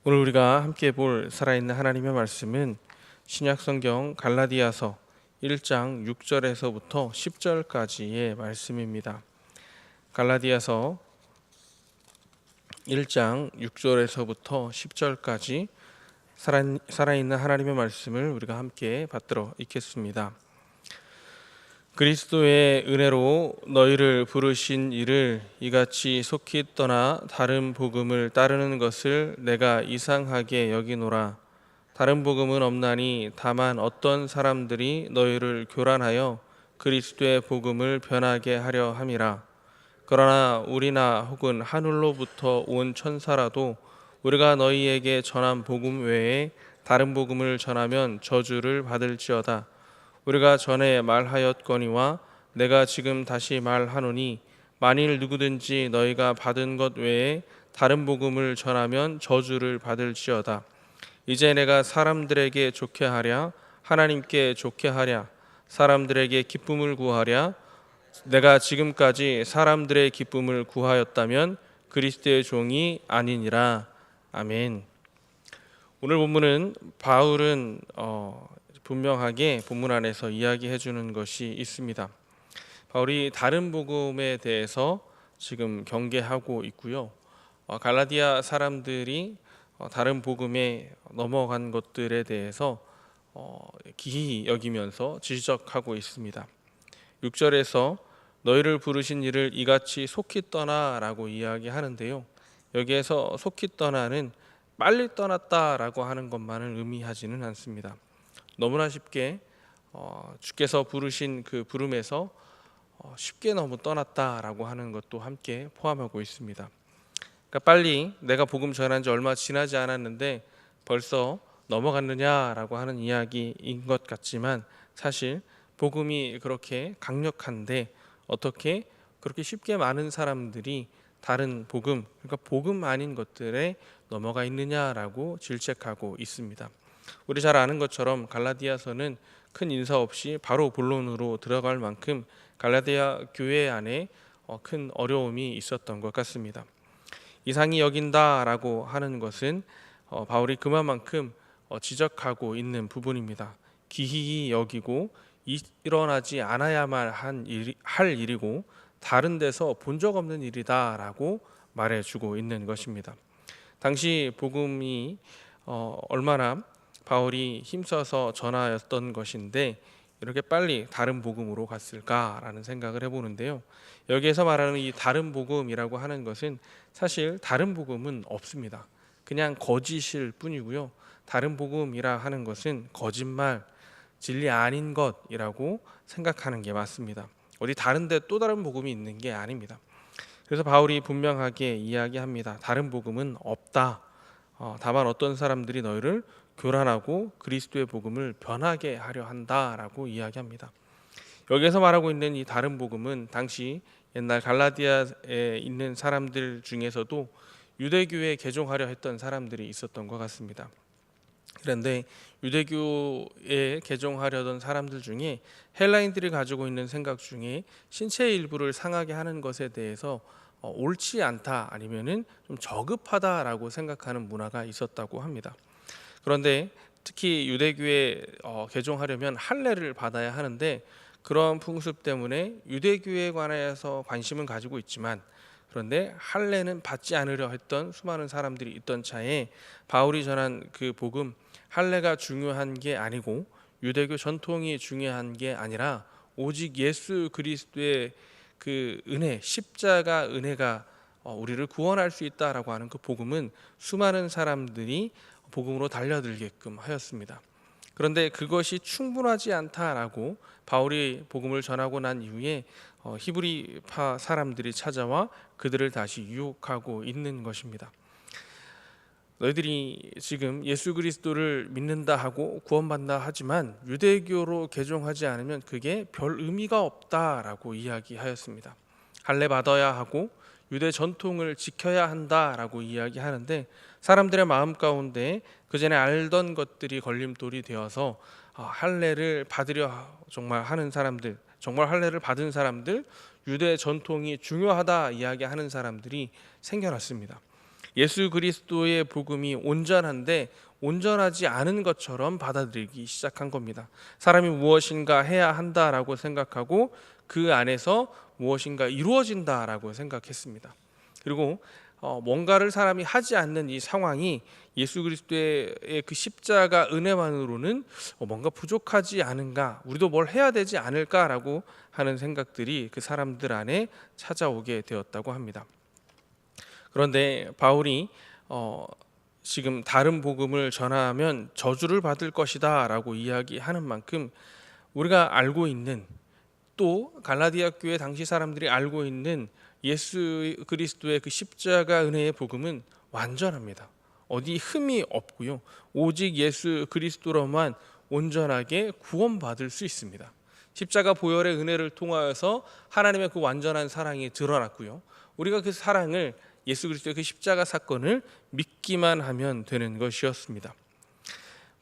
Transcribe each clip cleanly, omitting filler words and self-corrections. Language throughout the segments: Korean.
오늘 우리가 함께 볼 살아있는 하나님의 말씀은 신약성경 갈라디아서 1장 6절에서부터 10절까지의 말씀입니다. 갈라디아서 1장 6절에서부터 10절까지 살아있는 하나님의 말씀을 우리가 함께 받들어 읽겠습니다. 그리스도의 은혜로 너희를 부르신 이를 이같이 속히 떠나 다른 복음을 따르는 것을 내가 이상하게 여기노라. 다른 복음은 없나니 다만 어떤 사람들이 너희를 교란하여 그리스도의 복음을 변하게 하려 함이라. 그러나 우리나 혹은 하늘로부터 온 천사라도 우리가 너희에게 전한 복음 외에 다른 복음을 전하면 저주를 받을지어다. 우리가 전에 말하였거니와 내가 지금 다시 말하노니 만일 누구든지 너희가 받은 것 외에 다른 복음을 전하면 저주를 받을지어다. 이제 내가 사람들에게 좋게 하랴 하나님께 좋게 하랴 사람들에게 기쁨을 구하랴. 내가 지금까지 사람들의 기쁨을 구하였다면 그리스도의 종이 아니니라. 아멘. 오늘 본문은 바울은 분명하게 본문 안에서 이야기해 주는 것이 있습니다. 바울이 다른 복음에 대해서 지금 경계하고 있고요. 갈라디아 사람들이 다른 복음에 넘어간 것들에 대해서 기이 여기면서 지적하고 있습니다. 6절에서 너희를 부르신 이를 이같이 속히 떠나라고 이야기하는데요. 여기에서 속히 떠나는 빨리 떠났다라고 하는 것만을 의미하지는 않습니다. 너무나 쉽게 주께서 부르신 그 부름에서 쉽게 너무 떠났다라고 하는 것도 함께 포함하고 있습니다. 그러니까 빨리 내가 복음 전한 지 얼마 지나지 않았는데 벌써 넘어갔느냐라고 하는 이야기인 것 같지만 사실 복음이 그렇게 강력한데 어떻게 그렇게 쉽게 많은 사람들이 다른 복음, 그러니까 복음 아닌 것들에 넘어가 있느냐라고 질책하고 있습니다. 우리 잘 아는 것처럼 갈라디아서는 큰 인사 없이 바로 본론으로 들어갈 만큼 갈라디아 교회 안에 큰 어려움이 있었던 것 같습니다. 이상히 여긴다라고 하는 것은 바울이 그만큼 지적하고 있는 부분입니다. 기이히 여기고 일어나지 않아야만 할 일이고 다른 데서 본 적 없는 일이다라고 말해주고 있는 것입니다. 당시 복음이 얼마나 바울이 힘써서 전하였던 것인데 이렇게 빨리 다른 복음으로 갔을까라는 생각을 해보는데요. 여기에서 말하는 이 다른 복음이라고 하는 것은 사실 다른 복음은 없습니다. 그냥 거짓일 뿐이고요. 다른 복음이라 하는 것은 거짓말, 진리 아닌 것이라고 생각하는 게 맞습니다. 어디 다른데 또 다른 복음이 있는 게 아닙니다. 그래서 바울이 분명하게 이야기합니다. 다른 복음은 없다. 다만 어떤 사람들이 너희를 교란하고 그리스도의 복음을 변하게 하려 한다라고 이야기합니다. 여기에서 말하고 있는 이 다른 복음은 당시 옛날 갈라디아에 있는 사람들 중에서도 유대교에 개종하려 했던 사람들이 있었던 것 같습니다. 그런데 유대교에 개종하려던 사람들 중에 헬라인들이 가지고 있는 생각 중에 신체의 일부를 상하게 하는 것에 대해서 옳지 않다 아니면은 좀 저급하다라고 생각하는 문화가 있었다고 합니다. 그런데 특히 유대교에 개종하려면 할례를 받아야 하는데 그런 풍습 때문에 유대교에 관해서 관심은 가지고 있지만 그런데 할례는 받지 않으려 했던 수많은 사람들이 있던 차에 바울이 전한 그 복음 할례가 중요한 게 아니고 유대교 전통이 중요한 게 아니라 오직 예수 그리스도의 그 은혜 십자가 은혜가 우리를 구원할 수 있다라고 하는 그 복음은 수많은 사람들이 복음으로 달려들게끔 하였습니다. 그런데 그것이 충분하지 않다라고 바울이 복음을 전하고 난 이후에 히브리파 사람들이 찾아와 그들을 다시 유혹하고 있는 것입니다. 너희들이 지금 예수 그리스도를 믿는다 하고 구원받는다 하지만 유대교로 개종하지 않으면 그게 별 의미가 없다라고 이야기하였습니다. 할례 받아야 하고 유대 전통을 지켜야 한다라고 이야기하는데 사람들의 마음 가운데 그전에 알던 것들이 걸림돌이 되어서 할례를 받으려 정말 하는 사람들, 정말 할례를 받은 사람들, 유대 전통이 중요하다 이야기하는 사람들이 생겨났습니다. 예수 그리스도의 복음이 온전한데 온전하지 않은 것처럼 받아들이기 시작한 겁니다. 사람이 무엇인가 해야 한다라고 생각하고 그 안에서 무엇인가 이루어진다라고 생각했습니다. 그리고 뭔가를 사람이 하지 않는 이 상황이 예수 그리스도의 그 십자가 은혜만으로는 뭔가 부족하지 않은가, 우리도 뭘 해야 되지 않을까라고 하는 생각들이 그 사람들 안에 찾아오게 되었다고 합니다. 그런데 바울이 지금 다른 복음을 전하면 저주를 받을 것이다 라고 이야기하는 만큼 우리가 알고 있는, 또 갈라디아 교회 당시 사람들이 알고 있는 예수 그리스도의 그 십자가 은혜의 복음은 완전합니다. 어디 흠이 없고요, 오직 예수 그리스도로만 온전하게 구원받을 수 있습니다. 십자가 보혈의 은혜를 통하여서 하나님의 그 완전한 사랑이 드러났고요, 우리가 그 사랑을, 예수 그리스도의 그 십자가 사건을 믿기만 하면 되는 것이었습니다.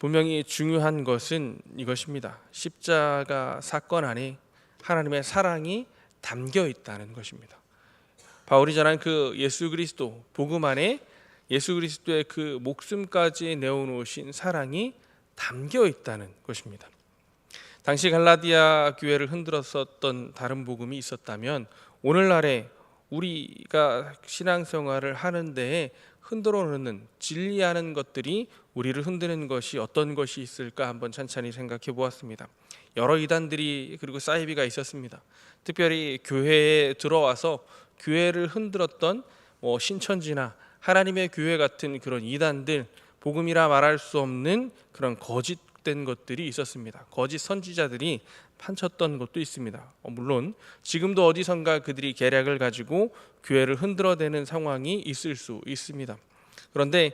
분명히 중요한 것은 이것입니다. 십자가 사건 안에 하나님의 사랑이 담겨 있다는 것입니다. 바울이 전한 그 예수 그리스도 복음 안에 예수 그리스도의 그 목숨까지 내어놓으신 사랑이 담겨 있다는 것입니다. 당시 갈라디아 교회를 흔들었었던 다른 복음이 있었다면 오늘날에 우리가 신앙생활을 하는 데에 흔들어 놓는, 진리하는 것들이 우리를 흔드는 것이 어떤 것이 있을까 한번 찬찬히 생각해 보았습니다. 여러 이단들이 그리고 사이비가 있었습니다. 특별히 교회에 들어와서 교회를 흔들었던 신천지나 하나님의 교회 같은 그런 이단들, 복음이라 말할 수 없는 그런 거짓된 것들이 있었습니다. 거짓 선지자들이 판쳤던 것도 있습니다. 물론 지금도 어디선가 그들이 계략을 가지고 교회를 흔들어대는 상황이 있을 수 있습니다. 그런데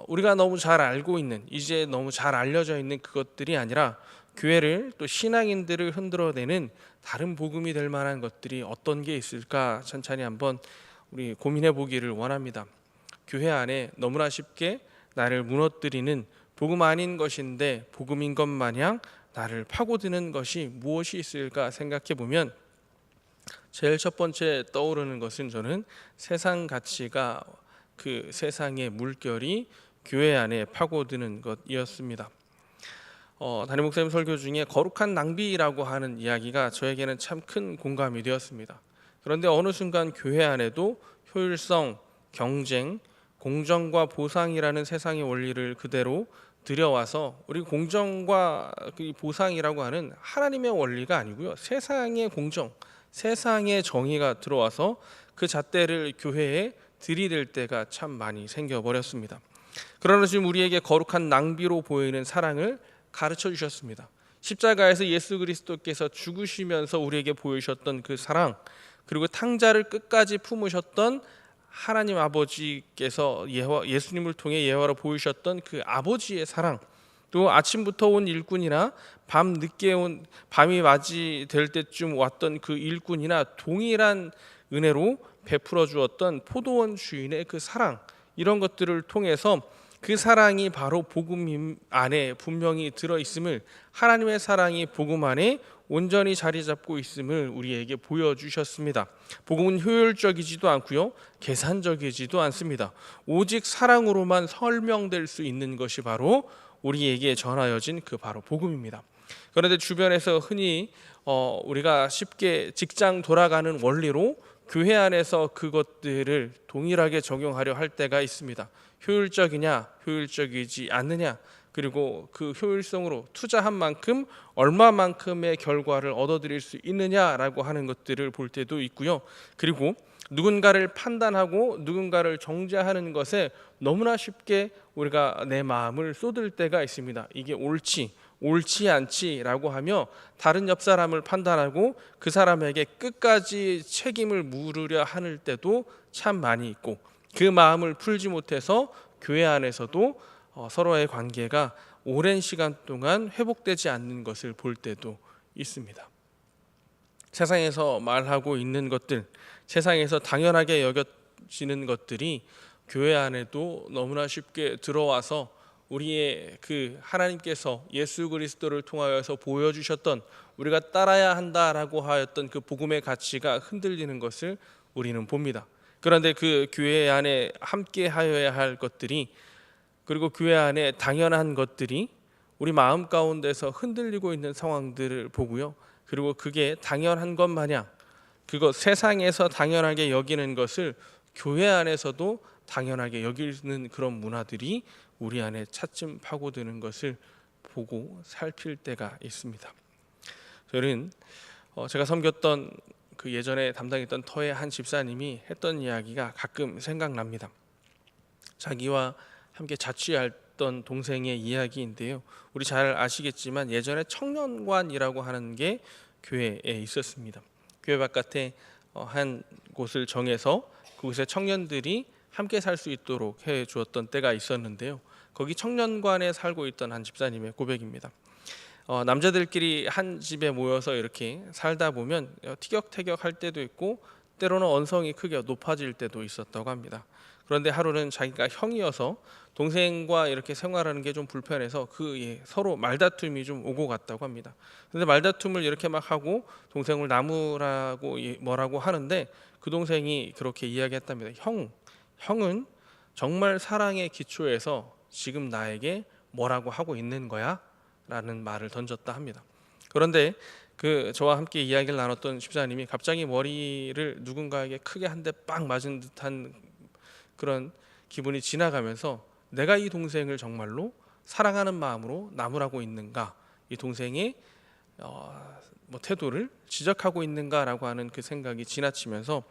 우리가 너무 잘 알고 있는, 이제 너무 잘 알려져 있는 그것들이 아니라 교회를, 또 신앙인들을 흔들어대는 다른 복음이 될 만한 것들이 어떤 게 있을까 천천히 한번 우리 고민해 보기를 원합니다. 교회 안에 너무나 쉽게 나를 무너뜨리는 복음 아닌 것인데 복음인 것 마냥 나를 파고드는 것이 무엇이 있을까 생각해 보면 제일 첫 번째 떠오르는 것은, 저는 세상 가치가, 그 세상의 물결이 교회 안에 파고드는 것이었습니다. 담임 목사님 설교 중에 거룩한 낭비라고 하는 이야기가 저에게는 참 큰 공감이 되었습니다. 그런데 어느 순간 교회 안에도 효율성, 경쟁, 공정과 보상이라는 세상의 원리를 그대로 들여와서, 우리 공정과 그 보상이라고 하는 하나님의 원리가 아니고요, 세상의 공정, 세상의 정의가 들어와서 그 잣대를 교회에 들이댈 때가 참 많이 생겨버렸습니다. 그러나 지금 우리에게 거룩한 낭비로 보이는 사랑을 가르쳐 주셨습니다. 십자가에서 예수 그리스도께서 죽으시면서 우리에게 보이셨던 그 사랑, 그리고 탕자를 끝까지 품으셨던 하나님 아버지께서 예수님을 통해 예화로 보이셨던 그 아버지의 사랑, 또 아침부터 온 일꾼이나 밤이 맞이될 때쯤 왔던 그 일꾼이나 동일한 은혜로 베풀어 주었던 포도원 주인의 그 사랑, 이런 것들을 통해서 그 사랑이 바로 복음 안에 분명히 들어있음을, 하나님의 사랑이 복음 안에 온전히 자리 잡고 있음을 우리에게 보여주셨습니다. 복음은 효율적이지도 않고요, 계산적이지도 않습니다. 오직 사랑으로만 설명될 수 있는 것이 바로 우리에게 전하여진 그 바로 복음입니다. 그런데 주변에서 흔히 우리가 쉽게 직장 돌아가는 원리로 교회 안에서 그것들을 동일하게 적용하려 할 때가 있습니다. 효율적이냐, 효율적이지 않느냐, 그리고 그 효율성으로 투자한 만큼 얼마만큼의 결과를 얻어들일 수 있느냐라고 하는 것들을 볼 때도 있고요. 그리고 누군가를 판단하고 누군가를 정죄하는 것에 너무나 쉽게 우리가 내 마음을 쏟을 때가 있습니다. 이게 옳지 않지라고 하며 다른 옆 사람을 판단하고 그 사람에게 끝까지 책임을 물으려 하는 때도 참 많이 있고, 그 마음을 풀지 못해서 교회 안에서도 서로의 관계가 오랜 시간 동안 회복되지 않는 것을 볼 때도 있습니다. 세상에서 말하고 있는 것들, 세상에서 당연하게 여겨지는 것들이 교회 안에도 너무나 쉽게 들어와서 우리의 그 하나님께서 예수 그리스도를 통하여서 보여주셨던, 우리가 따라야 한다라고 하였던 그 복음의 가치가 흔들리는 것을 우리는 봅니다. 그런데 그 교회 안에 함께 하여야 할 것들이, 그리고 교회 안에 당연한 것들이 우리 마음 가운데서 흔들리고 있는 상황들을 보고요. 그리고 그게 당연한 것 마냥, 그거 세상에서 당연하게 여기는 것을 교회 안에서도 당연하게 여기는 그런 문화들이 우리 안에 차츰 파고드는 것을 보고 살필 때가 있습니다. 저는 제가 섬겼던 그 예전에 담당했던 터의 한 집사님이 했던 이야기가 가끔 생각납니다. 자기와 함께 자취했던 동생의 이야기인데요. 우리 잘 아시겠지만 예전에 청년관이라고 하는 게 교회에 있었습니다. 교회 바깥에 한 곳을 정해서 그곳에 청년들이 함께 살 수 있도록 해 주었던 때가 있었는데요. 거기 청년관에 살고 있던 한 집사님의 고백입니다. 남자들끼리 한 집에 모여서 이렇게 살다 보면 티격태격 할 때도 있고 때로는 언성이 크게 높아질 때도 있었다고 합니다. 그런데 하루는 자기가 형이어서 동생과 이렇게 생활하는 게 좀 불편해서 서로 말다툼이 좀 오고 갔다고 합니다. 그런데 말다툼을 이렇게 막 하고 동생을 나무라고 뭐라고 하는데 그 동생이 그렇게 이야기했답니다. 형은 정말 사랑의 기초에서 지금 나에게 뭐라고 하고 있는 거야? 라는 말을 던졌다 합니다. 그런데 저와 함께 이야기를 나눴던 집사님이 갑자기 머리를 누군가에게 크게 한 대 빵 맞은 듯한 그런 기분이 지나가면서 내가 이 동생을 정말로 사랑하는 마음으로 나무라고 있는가, 이 동생의 태도를 지적하고 있는가라고 하는 그 생각이 지나치면서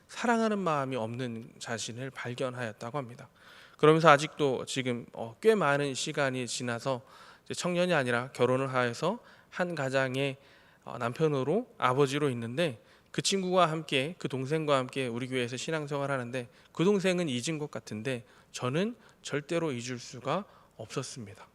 사랑하는 마음이 없는 자신을 발견하였다고 합니다. 그러면서 아직도 지금 꽤 많은 시간이 지나서 청년이 아니라 결혼을 하여서 한 가장의 남편으로 아버지로 있는데, 그 친구와 함께, 그 동생과 함께 우리 교회에서 신앙생활 하는데 그 동생은 잊은 것 같은데 저는 절대로 잊을 수가 없었습니다.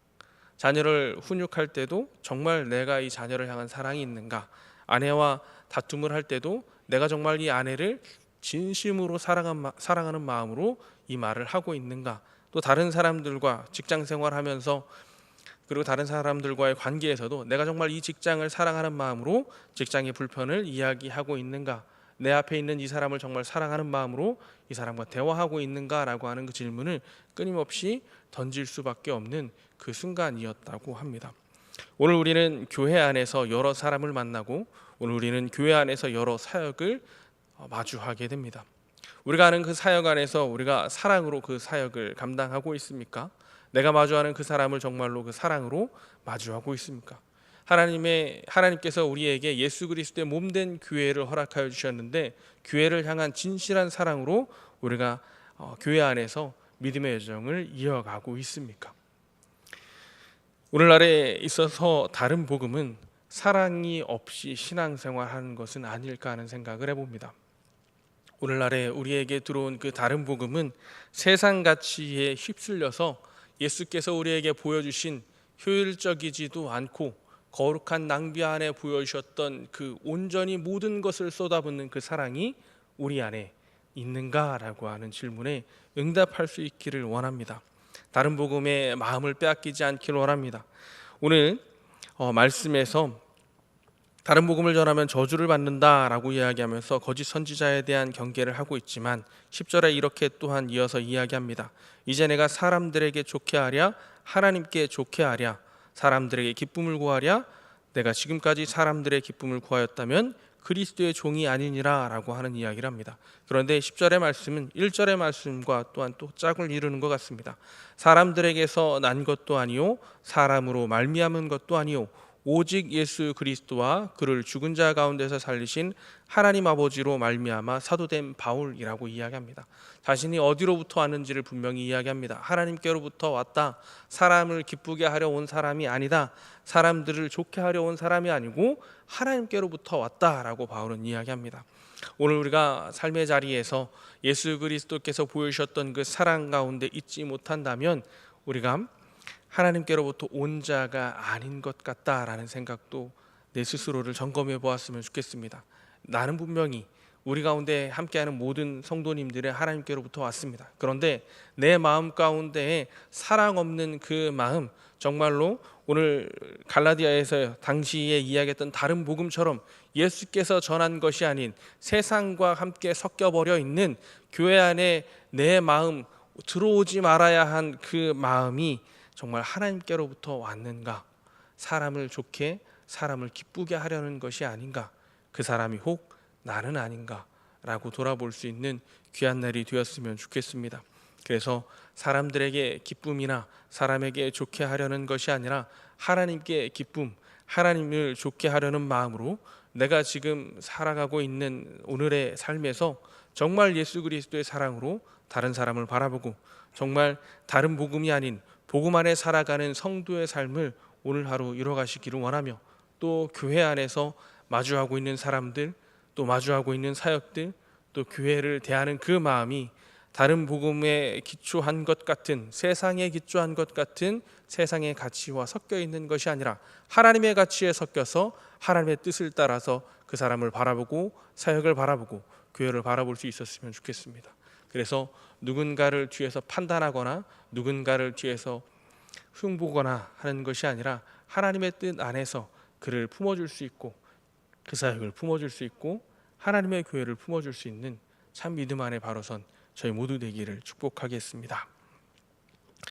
자녀를 훈육할 때도 정말 내가 이 자녀를 향한 사랑이 있는가, 아내와 다툼을 할 때도 내가 정말 이 아내를 진심으로 사랑하는 마음으로 이 말을 하고 있는가, 또 다른 사람들과 직장 생활하면서 그리고 다른 사람들과의 관계에서도 내가 정말 이 직장을 사랑하는 마음으로 직장의 불편을 이야기하고 있는가, 내 앞에 있는 이 사람을 정말 사랑하는 마음으로 이 사람과 대화하고 있는가라고 하는 그 질문을 끊임없이 던질 수밖에 없는 그 순간이었다고 합니다. 오늘 우리는 교회 안에서 여러 사람을 만나고 오늘 우리는 교회 안에서 여러 사역을 마주하게 됩니다. 우리가 하는 그 사역 안에서 우리가 사랑으로 그 사역을 감당하고 있습니까? 내가 마주하는 그 사람을 정말로 그 사랑으로 마주하고 있습니까? 하나님께서 우리에게 예수 그리스도의 몸된 교회를 허락하여 주셨는데 교회를 향한 진실한 사랑으로 우리가 교회 안에서 믿음의 여정을 이어가고 있습니까? 오늘날에 있어서 다른 복음은 사랑이 없이 신앙생활하는 것은 아닐까 하는 생각을 해봅니다. 오늘날에 우리에게 들어온 그 다른 복음은 세상 가치에 휩쓸려서 예수께서 우리에게 보여주신 효율적이지도 않고 거룩한 낭비 안에 보여주셨던 그 온전히 모든 것을 쏟아붓는 그 사랑이 우리 안에 있는가라고 하는 질문에 응답할 수 있기를 원합니다. 다른 복음의 마음을 빼앗기지 않기를 원합니다. 오늘 말씀에서 다른 복음을 전하면 저주를 받는다라고 이야기하면서 거짓 선지자에 대한 경계를 하고 있지만 10절에 이렇게 또한 이어서 이야기합니다. 이제 내가 사람들에게 좋게 하랴 하나님께 좋게 하랴 사람들에게 기쁨을 구하랴 내가 지금까지 사람들의 기쁨을 구하였다면 그리스도의 종이 아니니라 라고 하는 이야기를 합니다. 그런데 10절의 말씀은 1절의 말씀과 또한 또 짝을 이루는 것 같습니다. 사람들에게서 난 것도 아니요 사람으로 말미암은 것도 아니요 오직 예수 그리스도와 그를 죽은 자 가운데서 살리신 하나님 아버지로 말미암아 사도된 바울이라고 이야기합니다. 자신이 어디로부터 왔는지를 분명히 이야기합니다. 하나님께로부터 왔다. 사람을 기쁘게 하려 온 사람이 아니다. 사람들을 좋게 하려 온 사람이 아니고 하나님께로부터 왔다라고 바울은 이야기합니다. 오늘 우리가 삶의 자리에서 예수 그리스도께서 보여주셨던 그 사랑 가운데 있지 못한다면 우리가 하나님께로부터 온 자가 아닌 것 같다라는 생각도 내 스스로를 점검해 보았으면 좋겠습니다. 나는 분명히 우리 가운데 함께하는 모든 성도님들의 하나님께로부터 왔습니다. 그런데 내 마음 가운데에 사랑 없는 그 마음, 정말로 오늘 갈라디아에서 당시에 이야기했던 다른 복음처럼 예수께서 전한 것이 아닌 세상과 함께 섞여버려 있는 교회 안에 내 마음, 들어오지 말아야 한 그 마음이 정말 하나님께로부터 왔는가? 사람을 좋게, 사람을 기쁘게 하려는 것이 아닌가? 그 사람이 혹 나는 아닌가? 라고 돌아볼 수 있는 귀한 날이 되었으면 좋겠습니다. 그래서 사람들에게 기쁨이나 사람에게 좋게 하려는 것이 아니라 하나님께 기쁨, 하나님을 좋게 하려는 마음으로 내가 지금 살아가고 있는 오늘의 삶에서 정말 예수 그리스도의 사랑으로 다른 사람을 바라보고 정말 다른 복음이 아닌 복음 안에 살아가는 성도의 삶을 오늘 하루 이뤄가시기를 원하며, 또 교회 안에서 마주하고 있는 사람들, 또 마주하고 있는 사역들, 또 교회를 대하는 그 마음이 다른 복음에 기초한 것 같은, 세상에 기초한 것 같은 세상의 가치와 섞여 있는 것이 아니라 하나님의 가치에 섞여서 하나님의 뜻을 따라서 그 사람을 바라보고 사역을 바라보고 교회를 바라볼 수 있었으면 좋겠습니다. 그래서 누군가를 뒤에서 판단하거나 누군가를 뒤에서 흉보거나 하는 것이 아니라 하나님의 뜻 안에서 그를 품어줄 수 있고 그 사역을 품어줄 수 있고 하나님의 교회를 품어줄 수 있는 참 믿음 안에 바로 선 저희 모두 되기를 축복하겠습니다.